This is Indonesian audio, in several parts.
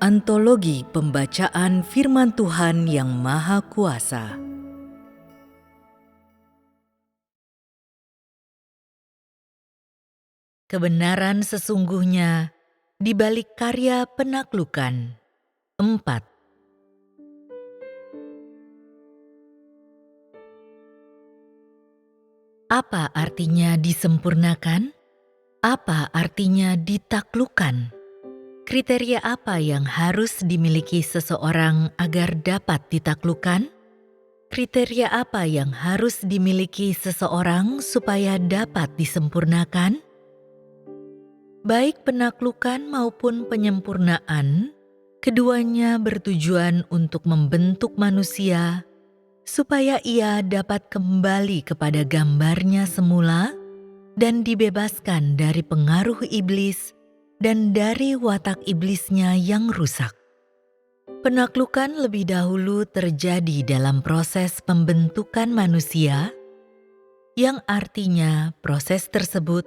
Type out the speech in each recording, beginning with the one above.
Antologi Pembacaan Firman Tuhan yang Maha Kuasa. Kebenaran sesungguhnya di balik karya penaklukan. 4. Apa artinya disempurnakan? Apa artinya ditaklukkan? Kriteria apa yang harus dimiliki seseorang agar dapat ditaklukkan? Kriteria apa yang harus dimiliki seseorang supaya dapat disempurnakan? Baik penaklukan maupun penyempurnaan, keduanya bertujuan untuk membentuk manusia supaya ia dapat kembali kepada gambarnya semula dan dibebaskan dari pengaruh iblis dan dari watak iblisnya yang rusak. Penaklukan lebih dahulu terjadi dalam proses pembentukan manusia, yang artinya proses tersebut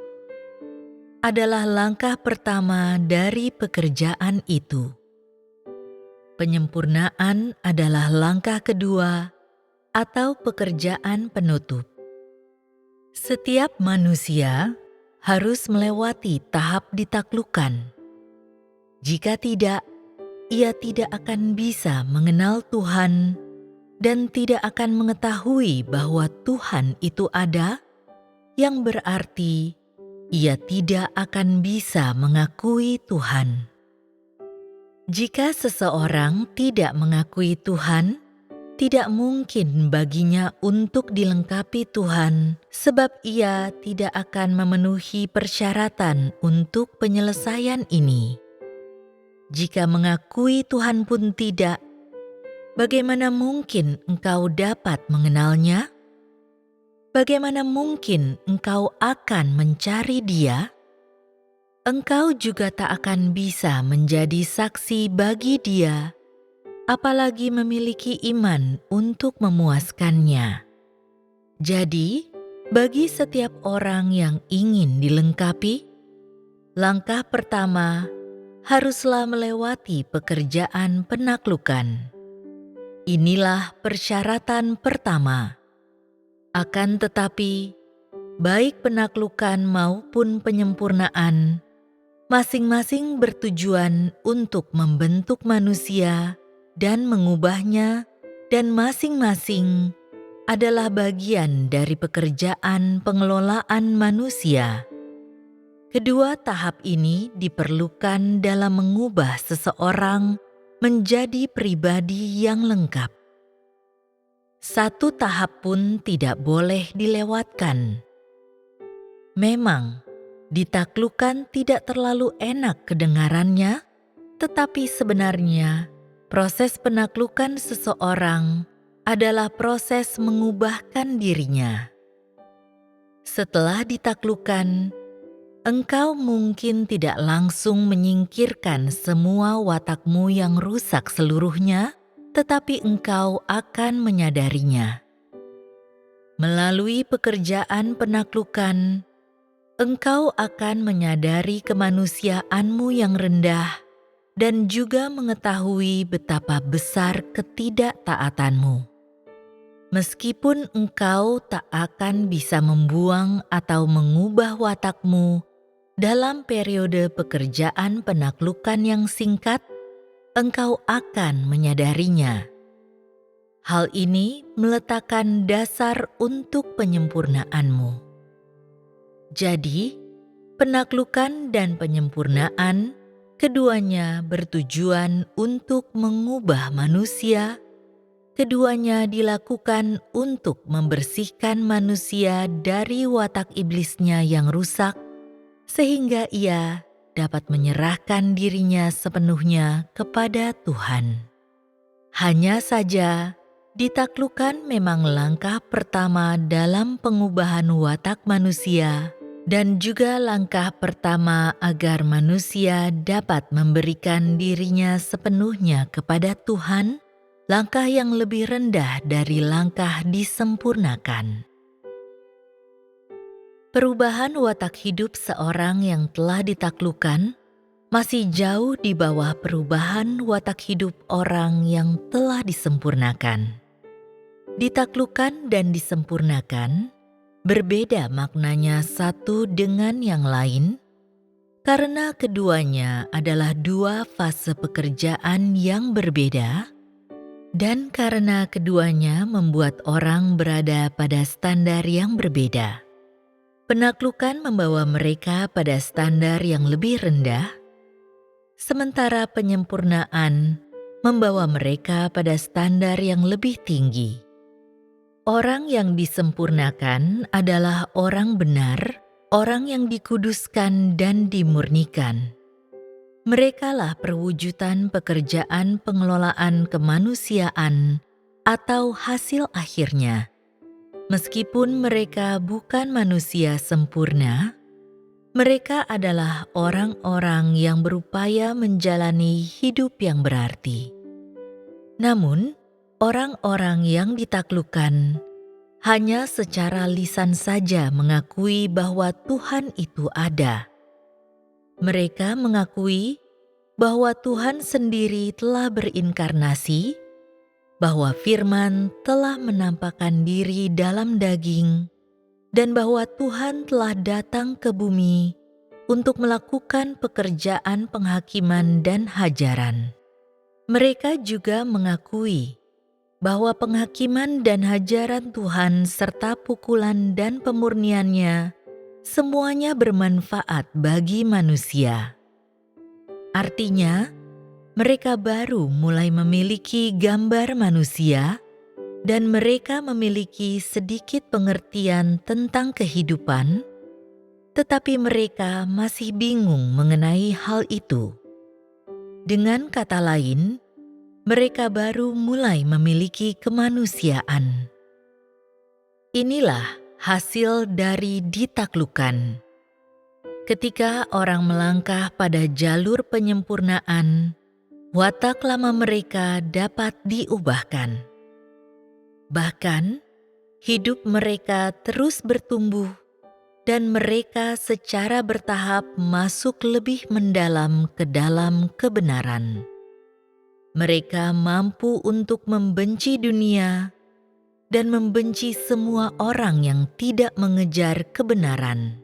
adalah langkah pertama dari pekerjaan itu. Penyempurnaan adalah langkah kedua atau pekerjaan penutup. Setiap manusia harus melewati tahap ditaklukkan. Jika tidak, ia tidak akan bisa mengenal Tuhan dan tidak akan mengetahui bahwa Tuhan itu ada, yang berarti ia tidak akan bisa mengakui Tuhan. Jika seseorang tidak mengakui Tuhan, tidak mungkin baginya untuk dilengkapi Tuhan, sebab ia tidak akan memenuhi persyaratan untuk penyelesaian ini. Jika mengakui Tuhan pun tidak, bagaimana mungkin engkau dapat mengenalnya? Bagaimana mungkin engkau akan mencari Dia? Engkau juga tak akan bisa menjadi saksi bagi Dia, apalagi memiliki iman untuk memuaskannya. Jadi, bagi setiap orang yang ingin dilengkapi, langkah pertama haruslah melewati pekerjaan penaklukan. Inilah persyaratan pertama. Akan tetapi, baik penaklukan maupun penyempurnaan, masing-masing bertujuan untuk membentuk manusia dan mengubahnya, dan masing-masing adalah bagian dari pekerjaan pengelolaan manusia. Kedua tahap ini diperlukan dalam mengubah seseorang menjadi pribadi yang lengkap. Satu tahap pun tidak boleh dilewatkan. Memang, ditaklukkan tidak terlalu enak kedengarannya, tetapi sebenarnya proses penaklukan seseorang adalah proses mengubahkan dirinya. Setelah ditaklukkan, engkau mungkin tidak langsung menyingkirkan semua watakmu yang rusak seluruhnya, tetapi engkau akan menyadarinya. Melalui pekerjaan penaklukan, engkau akan menyadari kemanusiaanmu yang rendah dan juga mengetahui betapa besar ketidaktaatanmu. Meskipun engkau tak akan bisa membuang atau mengubah watakmu dalam periode pekerjaan penaklukan yang singkat, engkau akan menyadarinya. Hal ini meletakkan dasar untuk penyempurnaanmu. Jadi, penaklukan dan penyempurnaan keduanya bertujuan untuk mengubah manusia. Keduanya dilakukan untuk membersihkan manusia dari watak iblisnya yang rusak, sehingga ia dapat menyerahkan dirinya sepenuhnya kepada Tuhan. Hanya saja, ditaklukkan memang langkah pertama dalam pengubahan watak manusia, dan juga langkah pertama agar manusia dapat memberikan dirinya sepenuhnya kepada Tuhan, langkah yang lebih rendah dari langkah disempurnakan. Perubahan watak hidup seorang yang telah ditaklukkan masih jauh di bawah perubahan watak hidup orang yang telah disempurnakan. Ditaklukkan dan disempurnakan berbeda maknanya satu dengan yang lain, karena keduanya adalah dua fase pekerjaan yang berbeda, dan karena keduanya membuat orang berada pada standar yang berbeda. Penaklukan membawa mereka pada standar yang lebih rendah, sementara penyempurnaan membawa mereka pada standar yang lebih tinggi. Orang yang disempurnakan adalah orang benar, orang yang dikuduskan dan dimurnikan. Merekalah perwujudan pekerjaan pengelolaan kemanusiaan atau hasil akhirnya. Meskipun mereka bukan manusia sempurna, mereka adalah orang-orang yang berupaya menjalani hidup yang berarti. Namun, orang-orang yang ditaklukkan hanya secara lisan saja mengakui bahwa Tuhan itu ada. Mereka mengakui bahwa Tuhan sendiri telah berinkarnasi, bahwa Firman telah menampakkan diri dalam daging, dan bahwa Tuhan telah datang ke bumi untuk melakukan pekerjaan penghakiman dan hajaran. Mereka juga mengakui bahwa penghakiman dan hajaran Tuhan serta pukulan dan pemurniannya semuanya bermanfaat bagi manusia. Artinya, mereka baru mulai memiliki gambar manusia dan mereka memiliki sedikit pengertian tentang kehidupan, tetapi mereka masih bingung mengenai hal itu. Dengan kata lain, mereka baru mulai memiliki kemanusiaan. Inilah hasil dari ditaklukkan. Ketika orang melangkah pada jalur penyempurnaan, watak lama mereka dapat diubahkan. Bahkan, hidup mereka terus bertumbuh dan mereka secara bertahap masuk lebih mendalam ke dalam kebenaran. Mereka mampu untuk membenci dunia dan membenci semua orang yang tidak mengejar kebenaran.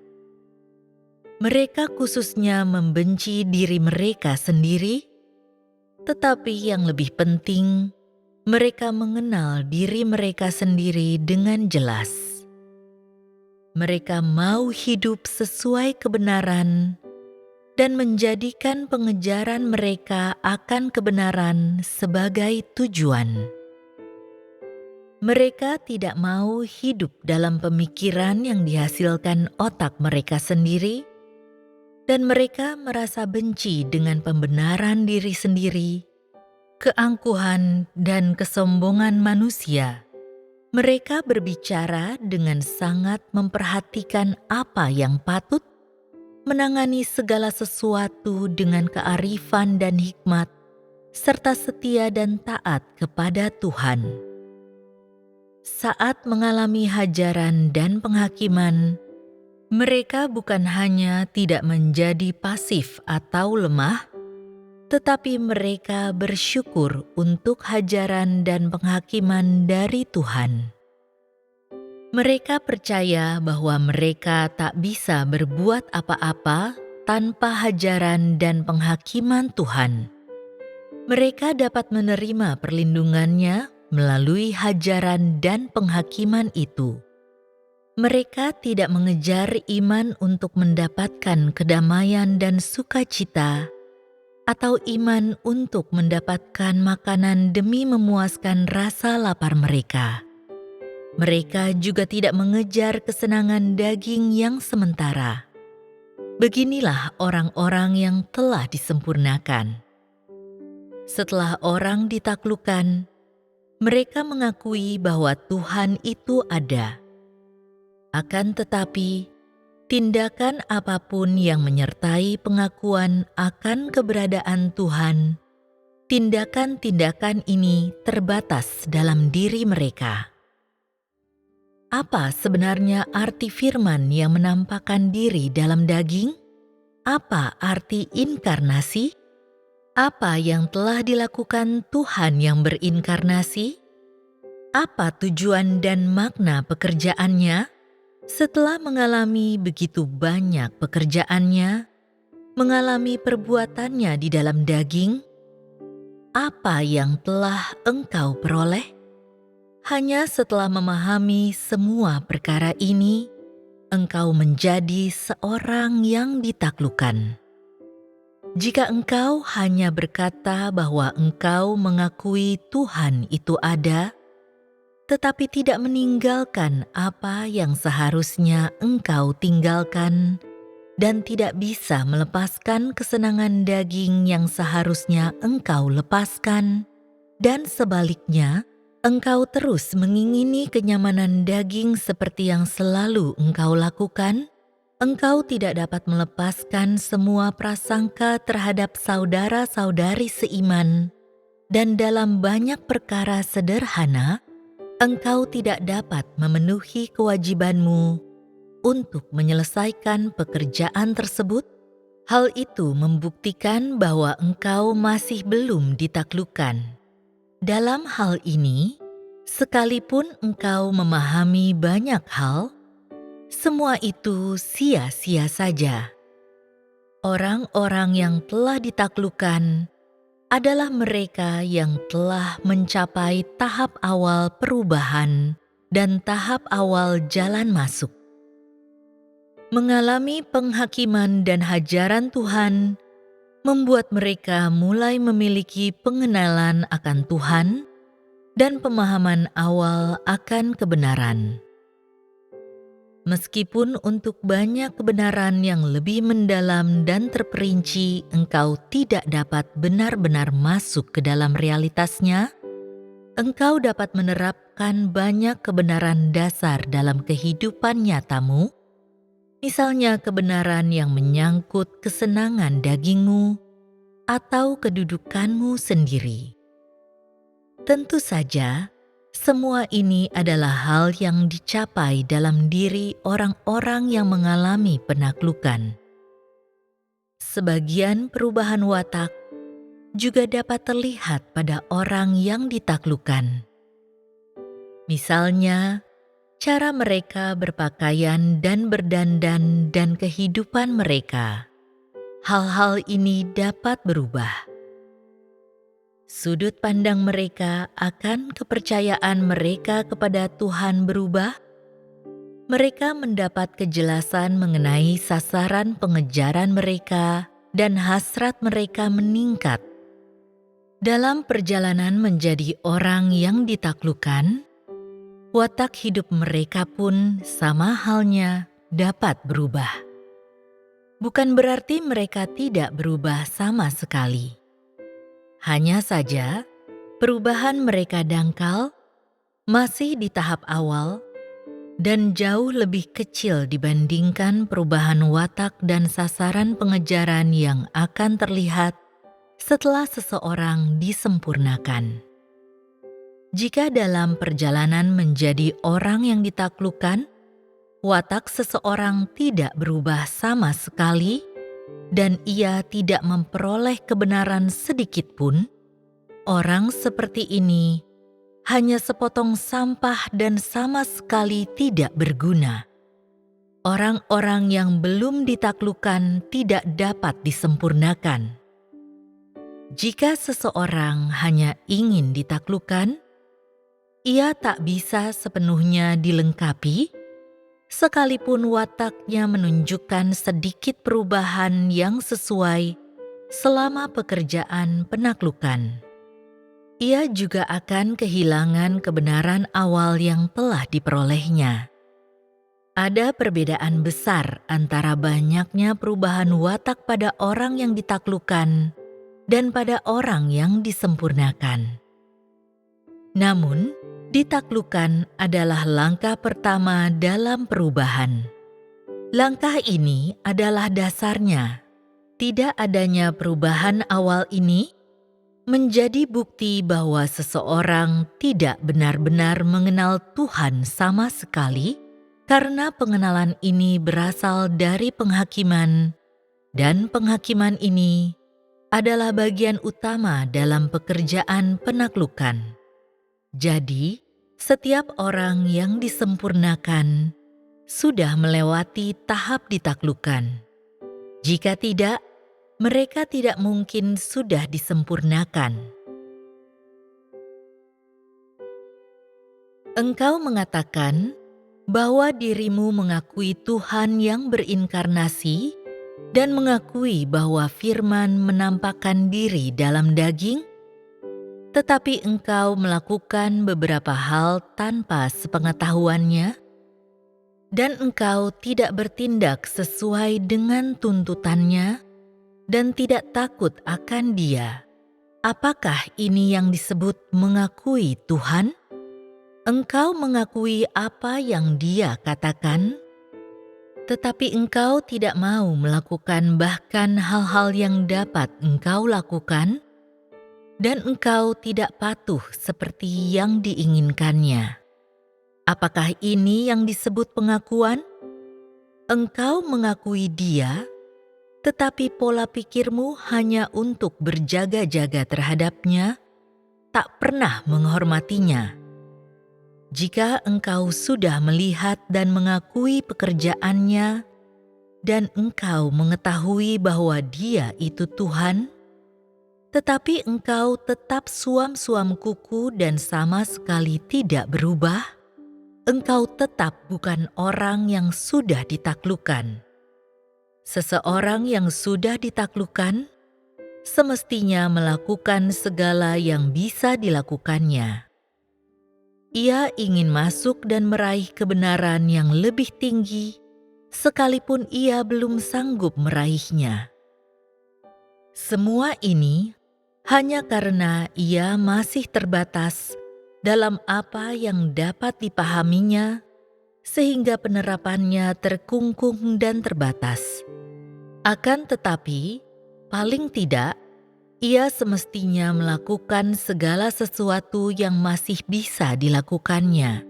Mereka khususnya membenci diri mereka sendiri, tetapi yang lebih penting, mereka mengenal diri mereka sendiri dengan jelas. Mereka mau hidup sesuai kebenaran dan menjadikan pengejaran mereka akan kebenaran sebagai tujuan. Mereka tidak mau hidup dalam pemikiran yang dihasilkan otak mereka sendiri, dan mereka merasa benci dengan pembenaran diri sendiri, keangkuhan dan kesombongan manusia. Mereka berbicara dengan sangat memperhatikan apa yang patut, menangani segala sesuatu dengan kearifan dan hikmat, serta setia dan taat kepada Tuhan. Saat mengalami hajaran dan penghakiman, mereka bukan hanya tidak menjadi pasif atau lemah, tetapi mereka bersyukur untuk hajaran dan penghakiman dari Tuhan. Mereka percaya bahwa mereka tak bisa berbuat apa-apa tanpa hajaran dan penghakiman Tuhan. Mereka dapat menerima perlindungannya melalui hajaran dan penghakiman itu. Mereka tidak mengejar iman untuk mendapatkan kedamaian dan sukacita, atau iman untuk mendapatkan makanan demi memuaskan rasa lapar mereka. Mereka juga tidak mengejar kesenangan daging yang sementara. Beginilah orang-orang yang telah disempurnakan. Setelah orang ditaklukkan, mereka mengakui bahwa Tuhan itu ada. Akan tetapi, tindakan apapun yang menyertai pengakuan akan keberadaan Tuhan, tindakan-tindakan ini terbatas dalam diri mereka. Apa sebenarnya arti firman yang menampakkan diri dalam daging? apa arti inkarnasi? Apa yang telah dilakukan Tuhan yang berinkarnasi? Apa tujuan dan makna pekerjaannya? Setelah mengalami begitu banyak pekerjaannya, mengalami perbuatannya di dalam daging, apa yang telah engkau peroleh? Hanya setelah memahami semua perkara ini, engkau menjadi seorang yang ditaklukkan. Jika engkau hanya berkata bahwa engkau mengakui Tuhan itu ada, tetapi tidak meninggalkan apa yang seharusnya engkau tinggalkan, dan tidak bisa melepaskan kesenangan daging yang seharusnya engkau lepaskan, dan sebaliknya, engkau terus mengingini kenyamanan daging seperti yang selalu engkau lakukan, engkau tidak dapat melepaskan semua prasangka terhadap saudara-saudari seiman, dan dalam banyak perkara sederhana, engkau tidak dapat memenuhi kewajibanmu untuk menyelesaikan pekerjaan tersebut. Hal itu membuktikan bahwa engkau masih belum ditaklukkan. Dalam hal ini, sekalipun engkau memahami banyak hal, semua itu sia-sia saja. Orang-orang yang telah ditaklukkan adalah mereka yang telah mencapai tahap awal perubahan dan tahap awal jalan masuk. Mengalami penghakiman dan hajaran Tuhan membuat mereka mulai memiliki pengenalan akan Tuhan dan pemahaman awal akan kebenaran. Meskipun untuk banyak kebenaran yang lebih mendalam dan terperinci engkau tidak dapat benar-benar masuk ke dalam realitasnya, engkau dapat menerapkan banyak kebenaran dasar dalam kehidupan nyatamu, misalnya kebenaran yang menyangkut kesenangan dagingmu atau kedudukanmu sendiri. Tentu saja, semua ini adalah hal yang dicapai dalam diri orang-orang yang mengalami penaklukan. Sebagian perubahan watak juga dapat terlihat pada orang yang ditaklukkan. Misalnya, cara mereka berpakaian dan berdandan dan kehidupan mereka. Hal-hal ini dapat berubah. Sudut pandang mereka akan kepercayaan mereka kepada Tuhan berubah. Mereka mendapat kejelasan mengenai sasaran pengejaran mereka dan hasrat mereka meningkat. Dalam perjalanan menjadi orang yang ditaklukkan, watak hidup mereka pun sama halnya dapat berubah. Bukan berarti mereka tidak berubah sama sekali. Hanya saja, perubahan mereka dangkal, masih di tahap awal, dan jauh lebih kecil dibandingkan perubahan watak dan sasaran pengejaran yang akan terlihat setelah seseorang disempurnakan. Jika dalam perjalanan menjadi orang yang ditaklukkan, watak seseorang tidak berubah sama sekali, dan ia tidak memperoleh kebenaran sedikit pun, orang seperti ini hanya sepotong sampah dan sama sekali tidak berguna. Orang-orang yang belum ditaklukkan tidak dapat disempurnakan. Jika seseorang hanya ingin ditaklukkan, ia tak bisa sepenuhnya dilengkapi, sekalipun wataknya menunjukkan sedikit perubahan yang sesuai selama pekerjaan penaklukan. Ia juga akan kehilangan kebenaran awal yang telah diperolehnya. Ada perbedaan besar antara banyaknya perubahan watak pada orang yang ditaklukkan dan pada orang yang disempurnakan. Namun, ditaklukkan adalah langkah pertama dalam perubahan. Langkah ini adalah dasarnya. Tidak adanya perubahan awal ini menjadi bukti bahwa seseorang tidak benar-benar mengenal Tuhan sama sekali, karena pengenalan ini berasal dari penghakiman Dan penghakiman ini adalah bagian utama dalam pekerjaan penaklukan. Jadi, setiap orang yang disempurnakan sudah melewati tahap ditaklukkan. Jika tidak, mereka tidak mungkin sudah disempurnakan. Engkau mengatakan bahwa dirimu mengakui Tuhan yang berinkarnasi dan mengakui bahwa firman menampakkan diri dalam daging, tetapi engkau melakukan beberapa hal tanpa sepengetahuannya, dan engkau tidak bertindak sesuai dengan tuntutannya dan tidak takut akan Dia. Apakah ini yang disebut mengakui Tuhan? Engkau mengakui apa yang Dia katakan, tetapi engkau tidak mau melakukan bahkan hal-hal yang dapat engkau lakukan, dan engkau tidak patuh seperti yang diinginkannya. Apakah ini yang disebut pengakuan? Engkau mengakui Dia, tetapi pola pikirmu hanya untuk berjaga-jaga terhadapnya, tak pernah menghormatinya. Jika engkau sudah melihat dan mengakui pekerjaannya, dan engkau mengetahui bahwa Dia itu Tuhan, tetapi engkau tetap suam-suam kuku dan sama sekali tidak berubah, engkau tetap bukan orang yang sudah ditaklukkan. Seseorang yang sudah ditaklukkan semestinya melakukan segala yang bisa dilakukannya. Ia ingin masuk dan meraih kebenaran yang lebih tinggi, sekalipun ia belum sanggup meraihnya. Semua ini hanya karena ia masih terbatas dalam apa yang dapat dipahaminya, sehingga penerapannya terkungkung dan terbatas. Akan tetapi, paling tidak, ia semestinya melakukan segala sesuatu yang masih bisa dilakukannya.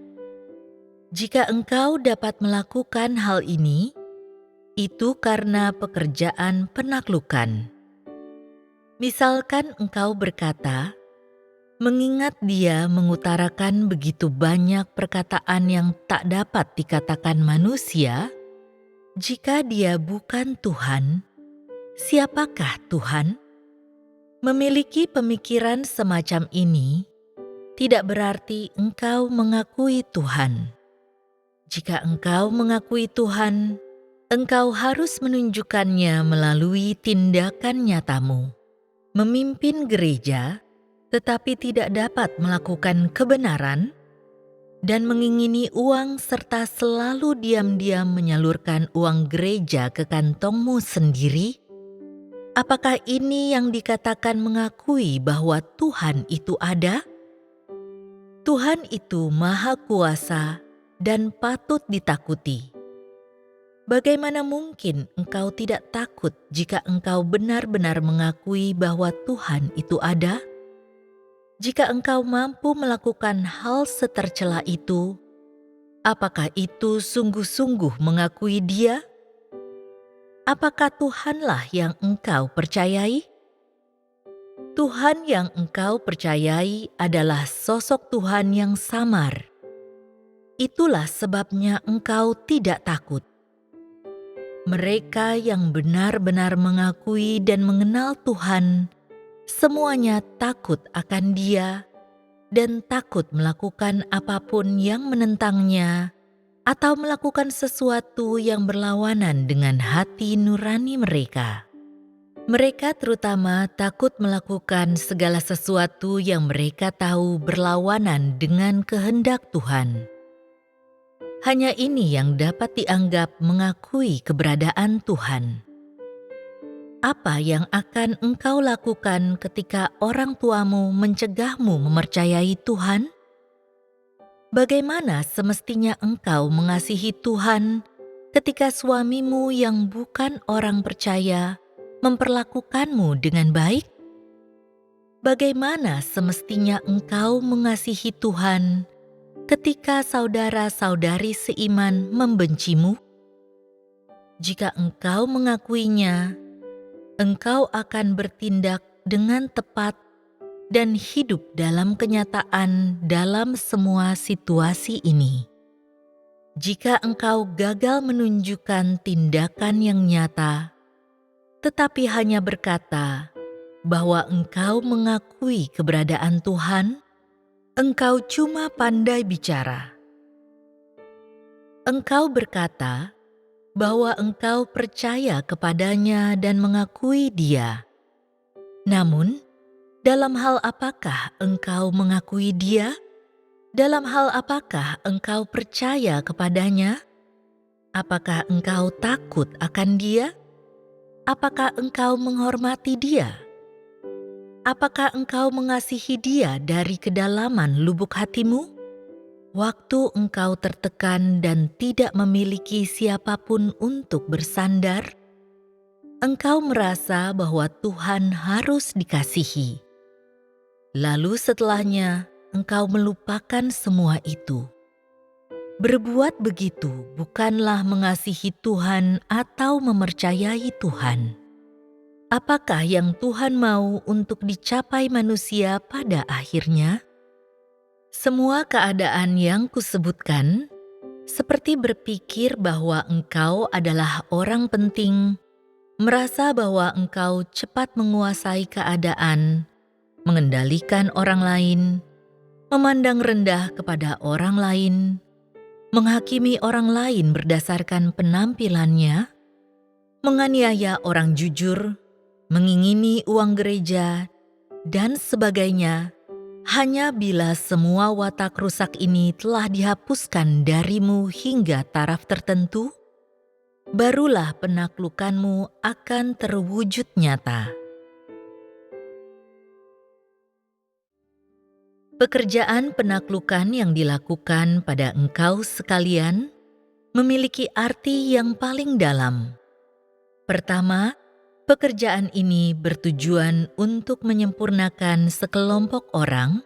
Jika engkau dapat melakukan hal ini, itu karena pekerjaan penaklukan. Misalkan engkau berkata, mengingat Dia mengutarakan begitu banyak perkataan yang tak dapat dikatakan manusia, jika Dia bukan Tuhan, siapakah Tuhan? Memiliki pemikiran semacam ini tidak berarti engkau mengakui Tuhan. Jika engkau mengakui Tuhan, engkau harus menunjukkannya melalui tindakan nyatamu. Memimpin gereja, tetapi tidak dapat melakukan kebenaran, dan mengingini uang serta selalu diam-diam menyalurkan uang gereja ke kantongmu sendiri. Apakah ini yang dikatakan mengakui bahwa Tuhan itu ada? Tuhan itu Maha Kuasa dan patut ditakuti. Bagaimana mungkin engkau tidak takut jika engkau benar-benar mengakui bahwa Tuhan itu ada? Jika engkau mampu melakukan hal setercela itu, apakah itu sungguh-sungguh mengakui Dia? Apakah Tuhanlah yang engkau percayai? Tuhan yang engkau percayai adalah sosok Tuhan yang samar. Itulah sebabnya engkau tidak takut. Mereka yang benar-benar mengakui dan mengenal Tuhan, semuanya takut akan Dia dan takut melakukan apapun yang menentangnya, atau melakukan sesuatu yang berlawanan dengan hati nurani mereka. Mereka terutama takut melakukan segala sesuatu yang mereka tahu berlawanan dengan kehendak Tuhan. Hanya ini yang dapat dianggap mengakui keberadaan Tuhan. Apa yang akan engkau lakukan ketika orang tuamu mencegahmu mempercayai Tuhan? Bagaimana semestinya engkau mengasihi Tuhan ketika suamimu yang bukan orang percaya memperlakukanmu dengan baik? Bagaimana semestinya engkau mengasihi Tuhan ketika saudara-saudari seiman membencimu? Jika engkau mengakuinya, engkau akan bertindak dengan tepat dan hidup dalam kenyataan dalam semua situasi ini. Jika engkau gagal menunjukkan tindakan yang nyata, tetapi hanya berkata bahwa engkau mengakui keberadaan Tuhan, engkau cuma pandai bicara. Engkau berkata bahwa engkau percaya kepadanya dan mengakui Dia. Namun, dalam hal apakah engkau mengakui Dia? Dalam hal apakah engkau percaya kepadanya? Apakah engkau takut akan Dia? Apakah engkau menghormati Dia? Apakah engkau mengasihi Dia dari kedalaman lubuk hatimu? Waktu engkau tertekan dan tidak memiliki siapapun untuk bersandar, engkau merasa bahwa Tuhan harus dikasihi. Lalu setelahnya, engkau melupakan semua itu. Berbuat begitu bukanlah mengasihi Tuhan atau mempercayai Tuhan. Apakah yang Tuhan mau untuk dicapai manusia pada akhirnya? Semua keadaan yang kusebutkan, seperti berpikir bahwa engkau adalah orang penting, merasa bahwa engkau cepat menguasai keadaan, mengendalikan orang lain, memandang rendah kepada orang lain, menghakimi orang lain berdasarkan penampilannya, menganiaya orang jujur, mengingini uang gereja, dan sebagainya, hanya bila semua watak rusak ini telah dihapuskan darimu hingga taraf tertentu, barulah penaklukanmu akan terwujud nyata. Pekerjaan penaklukan yang dilakukan pada engkau sekalian memiliki arti yang paling dalam. Pertama, pekerjaan ini bertujuan untuk menyempurnakan sekelompok orang,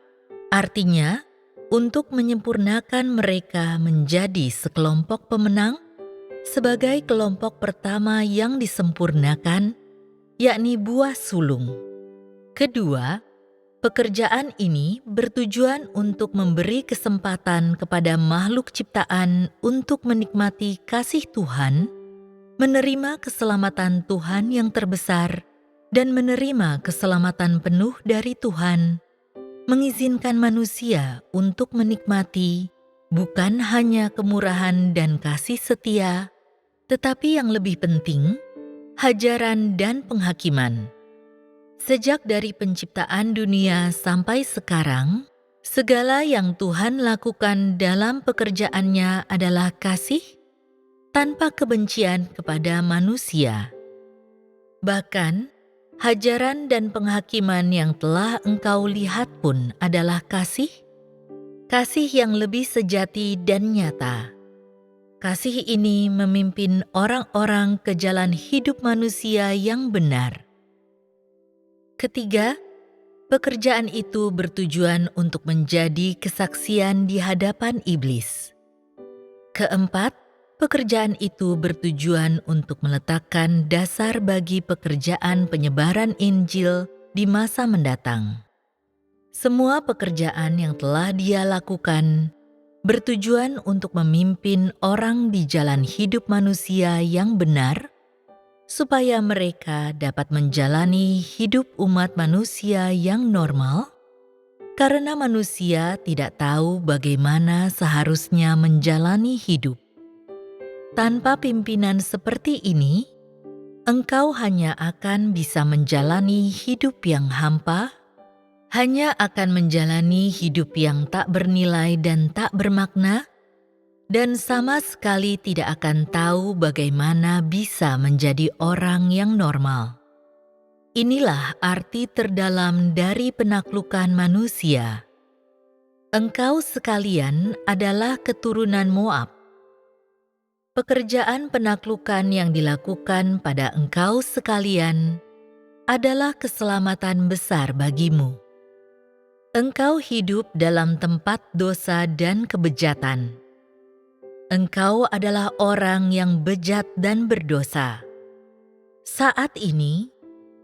artinya untuk menyempurnakan mereka menjadi sekelompok pemenang sebagai kelompok pertama yang disempurnakan, yakni buah sulung. Kedua, pekerjaan ini bertujuan untuk memberi kesempatan kepada makhluk ciptaan untuk menikmati kasih Tuhan, menerima keselamatan Tuhan yang terbesar, dan menerima keselamatan penuh dari Tuhan, mengizinkan manusia untuk menikmati bukan hanya kemurahan dan kasih setia, tetapi yang lebih penting, hajaran dan penghakiman. Sejak dari penciptaan dunia sampai sekarang, segala yang Tuhan lakukan dalam pekerjaannya adalah kasih tanpa kebencian kepada manusia. Bahkan, hajaran dan penghakiman yang telah engkau lihat pun adalah kasih yang lebih sejati dan nyata. Kasih ini memimpin orang-orang ke jalan hidup manusia yang benar. Ketiga, pekerjaan itu bertujuan untuk menjadi kesaksian di hadapan iblis. Keempat, pekerjaan itu bertujuan untuk meletakkan dasar bagi pekerjaan penyebaran Injil di masa mendatang. Semua pekerjaan yang telah Dia lakukan bertujuan untuk memimpin orang di jalan hidup manusia yang benar, supaya mereka dapat menjalani hidup umat manusia yang normal, karena manusia tidak tahu bagaimana seharusnya menjalani hidup. Tanpa pimpinan seperti ini, engkau hanya akan bisa menjalani hidup yang hampa, hanya akan menjalani hidup yang tak bernilai dan tak bermakna, dan sama sekali tidak akan tahu bagaimana bisa menjadi orang yang normal. Inilah arti terdalam dari penaklukan manusia. Engkau sekalian adalah keturunan Moab. Pekerjaan penaklukan yang dilakukan pada engkau sekalian adalah keselamatan besar bagimu. Engkau hidup dalam tempat dosa dan kebejatan. Engkau adalah orang yang bejat dan berdosa. Saat ini,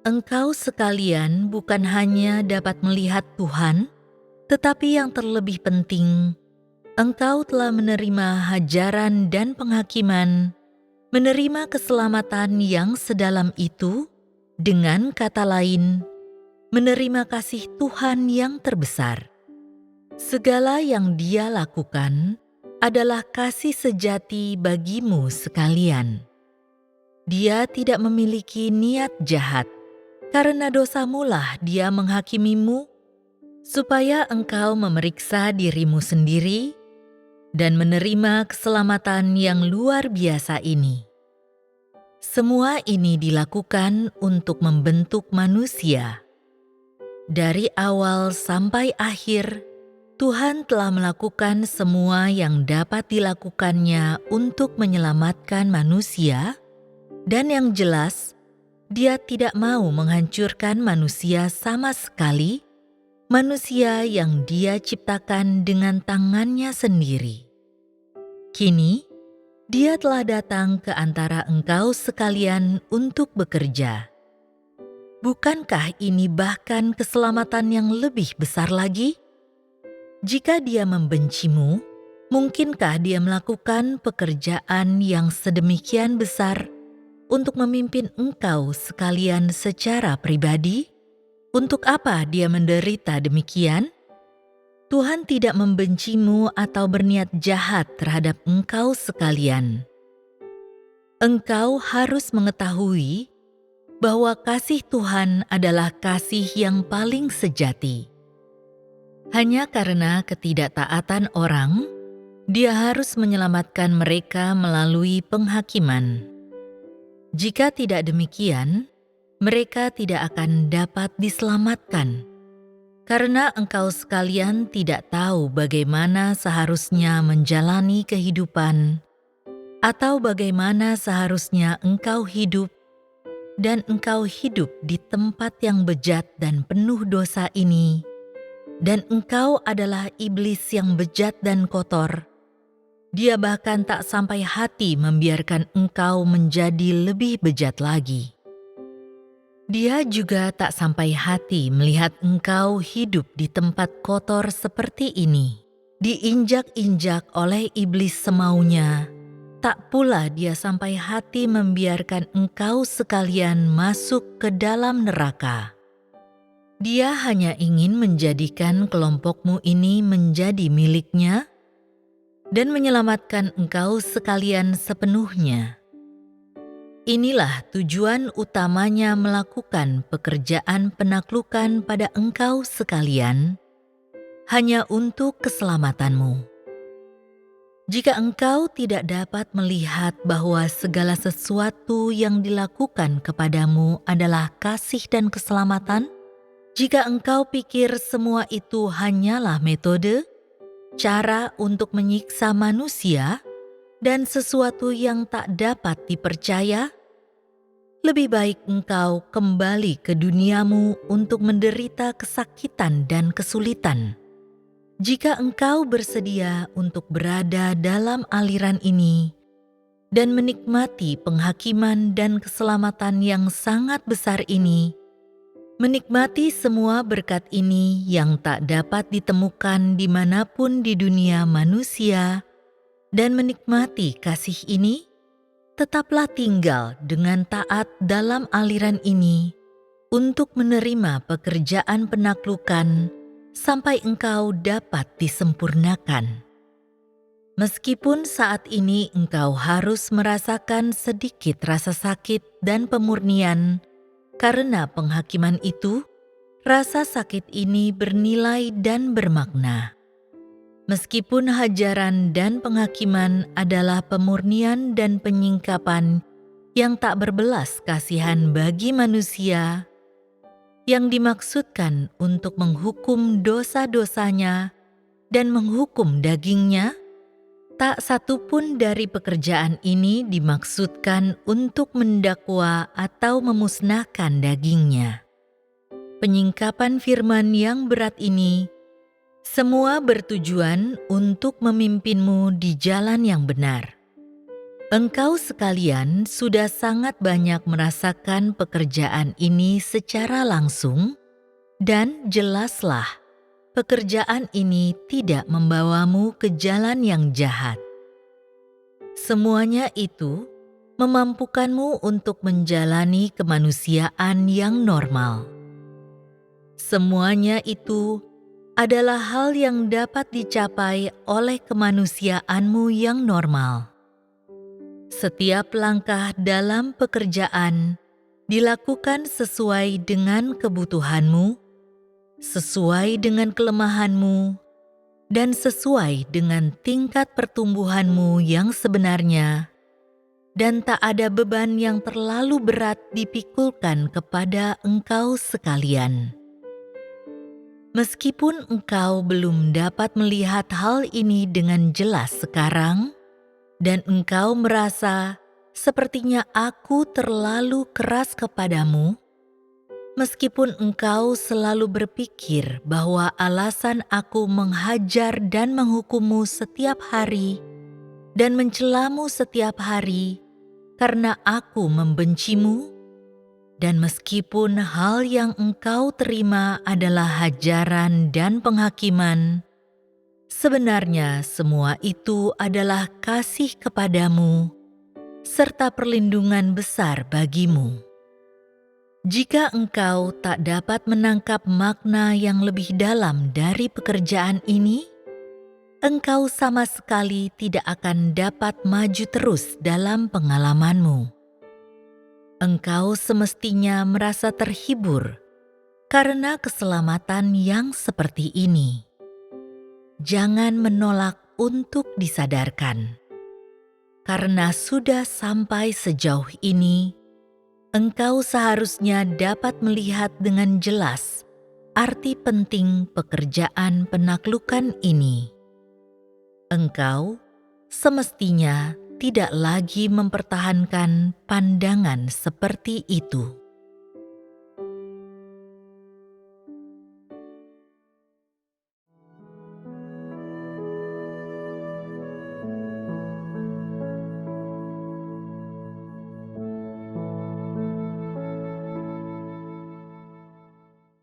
engkau sekalian bukan hanya dapat melihat Tuhan, tetapi yang terlebih penting, engkau telah menerima hajaran dan penghakiman, menerima keselamatan yang sedalam itu, dengan kata lain, menerima kasih Tuhan yang terbesar. Segala yang Dia lakukan adalah kasih sejati bagimu sekalian. Dia tidak memiliki niat jahat, karena dosamulah Dia menghakimimu, supaya engkau memeriksa dirimu sendiri dan menerima keselamatan yang luar biasa ini. Semua ini dilakukan untuk membentuk manusia. Dari awal sampai akhir, Tuhan telah melakukan semua yang dapat dilakukannya untuk menyelamatkan manusia, dan yang jelas, Dia tidak mau menghancurkan manusia sama sekali, manusia yang Dia ciptakan dengan tangannya sendiri. Kini, Dia telah datang ke antara engkau sekalian untuk bekerja. Bukankah ini bahkan keselamatan yang lebih besar lagi? Jika Dia membencimu, mungkinkah Dia melakukan pekerjaan yang sedemikian besar untuk memimpin engkau sekalian secara pribadi? Untuk apa Dia menderita demikian? Tuhan tidak membencimu atau berniat jahat terhadap engkau sekalian. Engkau harus mengetahui bahwa kasih Tuhan adalah kasih yang paling sejati. Hanya karena ketidaktaatan orang, Dia harus menyelamatkan mereka melalui penghakiman. Jika tidak demikian, mereka tidak akan dapat diselamatkan. Karena engkau sekalian tidak tahu bagaimana seharusnya menjalani kehidupan, atau bagaimana seharusnya engkau hidup, dan engkau hidup di tempat yang bejat dan penuh dosa ini, dan engkau adalah iblis yang bejat dan kotor. Dia bahkan tak sampai hati membiarkan engkau menjadi lebih bejat lagi. Dia juga tak sampai hati melihat engkau hidup di tempat kotor seperti ini, diinjak-injak oleh iblis semaunya. Tak pula Dia sampai hati membiarkan engkau sekalian masuk ke dalam neraka. Dia hanya ingin menjadikan kelompokmu ini menjadi miliknya dan menyelamatkan engkau sekalian sepenuhnya. Inilah tujuan utamanya melakukan pekerjaan penaklukan pada engkau sekalian, hanya untuk keselamatanmu. Jika engkau tidak dapat melihat bahwa segala sesuatu yang dilakukan kepadamu adalah kasih dan keselamatan, jika engkau pikir semua itu hanyalah metode, cara untuk menyiksa manusia, dan sesuatu yang tak dapat dipercaya, lebih baik engkau kembali ke duniamu untuk menderita kesakitan dan kesulitan. Jika engkau bersedia untuk berada dalam aliran ini dan menikmati penghakiman dan keselamatan yang sangat besar ini, menikmati semua berkat ini yang tak dapat ditemukan dimanapun di dunia manusia, dan menikmati kasih ini, tetaplah tinggal dengan taat dalam aliran ini untuk menerima pekerjaan penaklukan sampai engkau dapat disempurnakan. Meskipun saat ini engkau harus merasakan sedikit rasa sakit dan pemurnian karena penghakiman itu, rasa sakit ini bernilai dan bermakna. Meskipun hajaran dan penghakiman adalah pemurnian dan penyingkapan yang tak berbelas kasihan bagi manusia, yang dimaksudkan untuk menghukum dosa-dosanya dan menghukum dagingnya, tak satu pun dari pekerjaan ini dimaksudkan untuk mendakwa atau memusnahkan dagingnya. Penyingkapan firman yang berat ini semua bertujuan untuk memimpinmu di jalan yang benar. Engkau sekalian sudah sangat banyak merasakan pekerjaan ini secara langsung, dan jelaslah pekerjaan ini tidak membawamu ke jalan yang jahat. Semuanya itu memampukanmu untuk menjalani kemanusiaan yang normal. Semuanya itu adalah hal yang dapat dicapai oleh kemanusiaanmu yang normal. Setiap langkah dalam pekerjaan dilakukan sesuai dengan kebutuhanmu, sesuai dengan kelemahanmu, dan sesuai dengan tingkat pertumbuhanmu yang sebenarnya, dan tak ada beban yang terlalu berat dipikulkan kepada engkau sekalian. Meskipun engkau belum dapat melihat hal ini dengan jelas sekarang, dan engkau merasa sepertinya aku terlalu keras kepadamu, meskipun engkau selalu berpikir bahwa alasan aku menghajar dan menghukummu setiap hari dan mencelamu setiap hari karena aku membencimu, dan meskipun hal yang engkau terima adalah hajaran dan penghakiman, sebenarnya semua itu adalah kasih kepadamu serta perlindungan besar bagimu. Jika engkau tak dapat menangkap makna yang lebih dalam dari pekerjaan ini, engkau sama sekali tidak akan dapat maju terus dalam pengalamanmu. Engkau semestinya merasa terhibur karena keselamatan yang seperti ini. Jangan menolak untuk disadarkan. Karena sudah sampai sejauh ini, engkau seharusnya dapat melihat dengan jelas arti penting pekerjaan penaklukan ini. Engkau semestinya tidak lagi mempertahankan pandangan seperti itu.